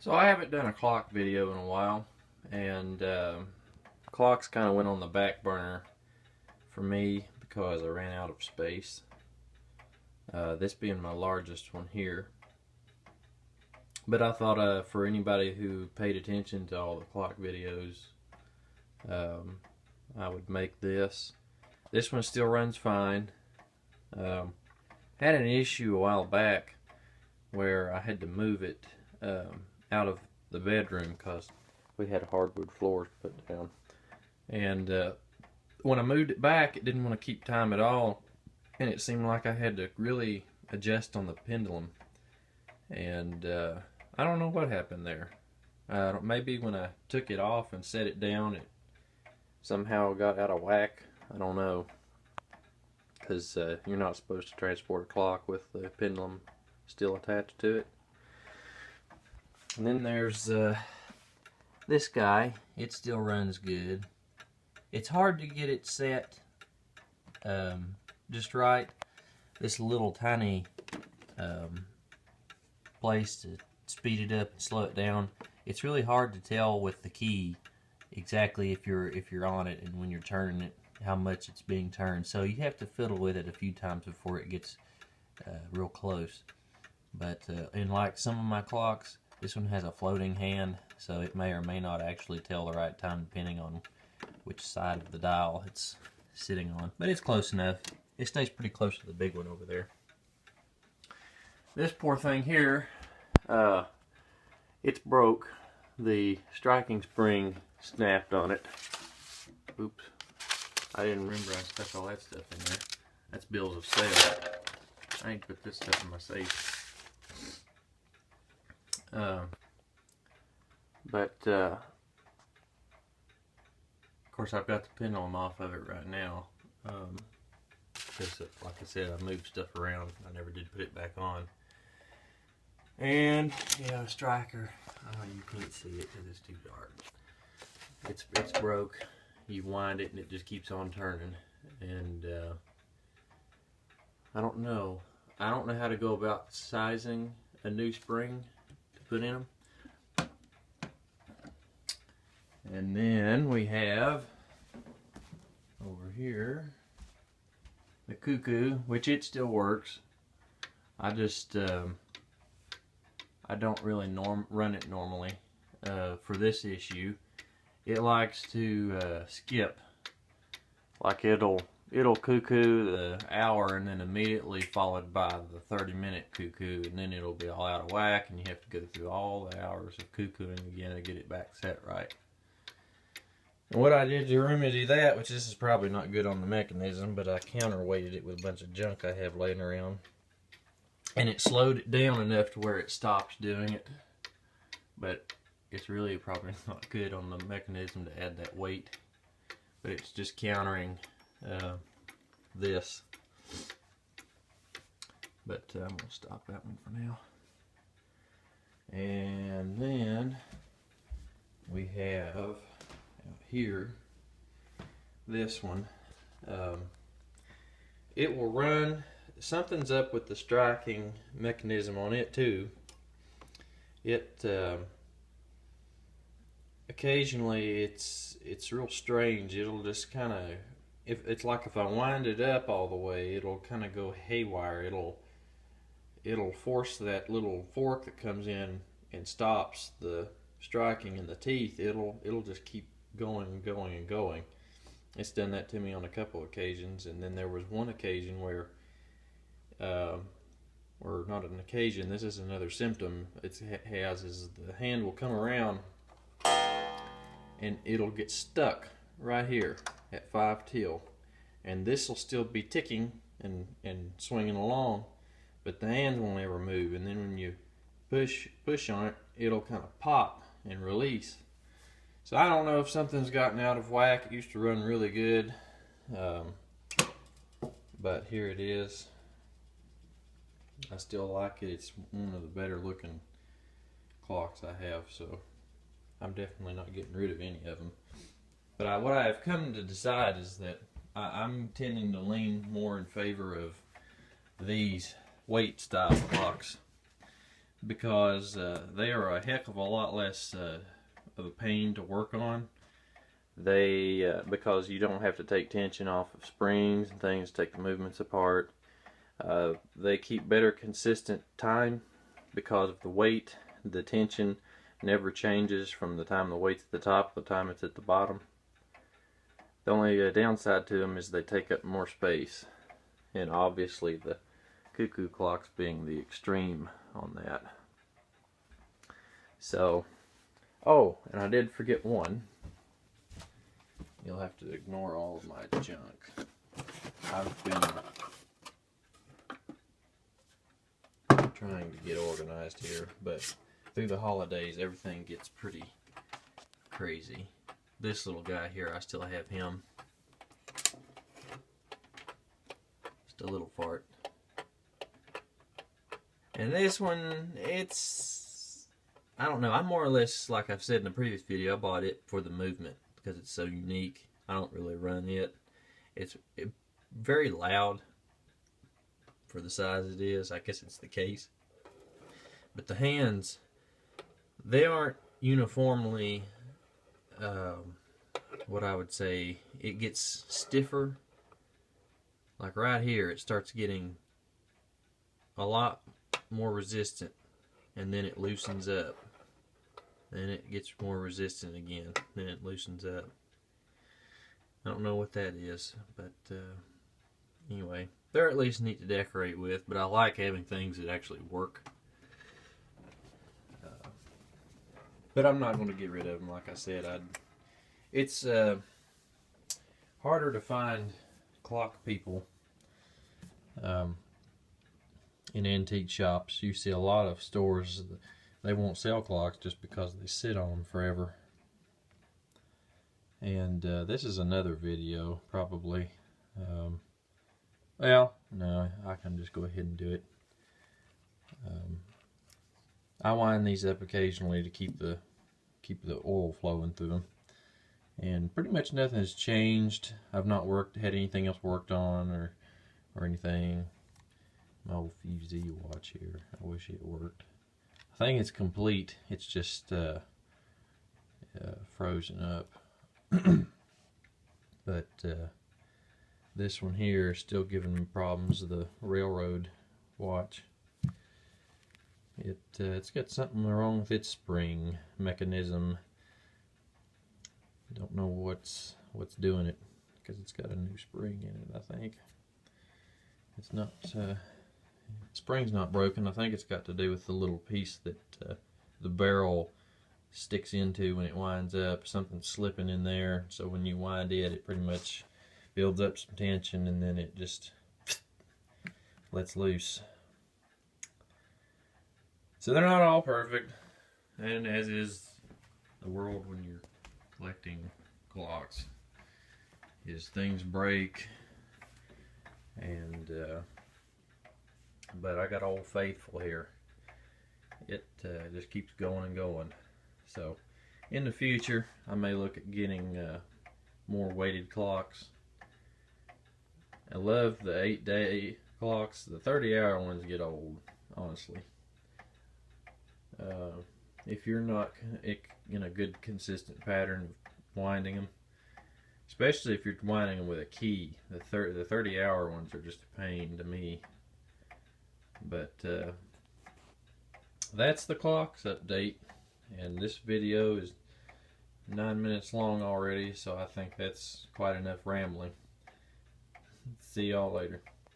So I haven't done a clock video in a while, and clocks kind of went on the back burner for me because I ran out of space. This being my largest one here. But I thought for anybody who paid attention to all the clock videos, I would make this. This one still runs fine. Had an issue a while back where I had to move it out of the bedroom because we had hardwood floors put down. And when I moved it back, it didn't want to keep time at all, and it seemed like I had to really adjust on the pendulum. And I don't know what happened there. Maybe when I took it off and set it down, it somehow got out of whack. I don't know, because you're not supposed to transport a clock with the pendulum still attached to it. And then there's this guy. It still runs good. It's hard to get it set just right. This little tiny place to speed it up and slow it down. It's really hard to tell with the key exactly if you're on it and when you're turning it how much it's being turned. So you have to fiddle with it a few times before it gets real close. But in like some of my clocks, this one has a floating hand, so it may or may not actually tell the right time depending on which side of the dial it's sitting on. But it's close enough. It stays pretty close to the big one over there. This poor thing here, it's broke. The striking spring snapped on it. Oops. I didn't remember I stuck all that stuff in there. That's bills of sale. I need to put this stuff in my safe. Of course, I've got the pendulum off of it right now, because like I said, I moved stuff around. I never did put it back on. And yeah, striker, you can't see it because it's too dark. It's broke. You wind it and it just keeps on turning. And I don't know how to go about sizing a new spring to put in them. And then we have over here the cuckoo, which it still works. I just I don't really run it normally for this issue. It likes to skip. Like it'll cuckoo the hour and then immediately followed by the 30-minute cuckoo, and then it'll be all out of whack and you have to go through all the hours of cuckooing again to get it back set right. And what I did to remedy that, which this is probably not good on the mechanism, but I counterweighted it with a bunch of junk I have laying around. And it slowed it down enough to where it stops doing it. But it's really probably not good on the mechanism to add that weight. But it's just countering this. But I'm going to stop that one for now. And then we have out here this one. It will run. Something's up with the striking mechanism on it too. It occasionally it's real strange. It'll just kind of, it's like if I wind it up all the way, it'll kind of go haywire. It'll force that little fork that comes in and stops the striking in the teeth. It'll just keep going and going and going. It's done that to me on a couple occasions, and then there was one occasion where or not an occasion, this is another symptom it has, is the hand will come around and it'll get stuck right here at 5 till, and this will still be ticking and swinging along, but the hand won't ever move, and then when you push on it, it'll kind of pop and release. So I don't know if something's gotten out of whack. It used to run really good, but here it is. I still like it. It's one of the better looking clocks I have, so I'm definitely not getting rid of any of them. But what I have come to decide is that I'm tending to lean more in favor of these weight style clocks because they are a heck of a lot less of a pain to work on. They because you don't have to take tension off of springs and things, take the movements apart. They keep better consistent time because of the weight. The tension never changes from the time the weight's at the top to the time it's at the bottom. The only downside to them is they take up more space, and obviously the cuckoo clocks being the extreme on that. So, oh, and I did forget one. You'll have to ignore all of my junk. I've been trying to get organized here, but through the holidays everything gets pretty crazy. This little guy here, I still have him. Just a little fart. And this one, it's, I don't know, I'm more or less, like I've said in the previous video, I bought it for the movement because it's so unique. I don't really run it. It's very loud for the size it is. I guess it's the case. But the hands, they aren't uniformly, what I would say, it gets stiffer. Like right here, it starts getting a lot more resistant, and then it loosens up. Then it gets more resistant again, then it loosens up. I don't know what that is, but anyway, they're at least neat to decorate with, but I like having things that actually work. But I'm not going to get rid of them, like I said. It's harder to find clock people in antique shops. You see a lot of stores, they won't sell clocks just because they sit on them forever. And this is another video, probably. Well, no, I can just go ahead and do it. I wind these up occasionally to keep the oil flowing through them, and pretty much nothing has changed. I've not had anything else worked on or anything. My old fusee watch here, I wish it worked. I think it's complete. It's just frozen up. But this one here is still giving me problems. The railroad watch. It's got something wrong with its spring mechanism. Don't know what's doing it, because it's got a new spring in it. I think it's not. Spring's not broken. I think it's got to do with the little piece that the barrel sticks into when it winds up. Something's slipping in there, so when you wind it, it pretty much builds up some tension, and then it just lets loose. So they're not all perfect, and as is the world when you're collecting clocks, is things break, and but I got Old Faithful here. It just keeps going and going. So in the future, I may look at getting more weighted clocks. I love the 8-day clocks. The 30-hour ones get old, honestly. If you're not in a good consistent pattern of winding them, especially if you're winding them with a key, the 30-hour ones are just a pain to me. But that's the clocks update, and this video is 9 minutes long already, so I think that's quite enough rambling. See y'all later.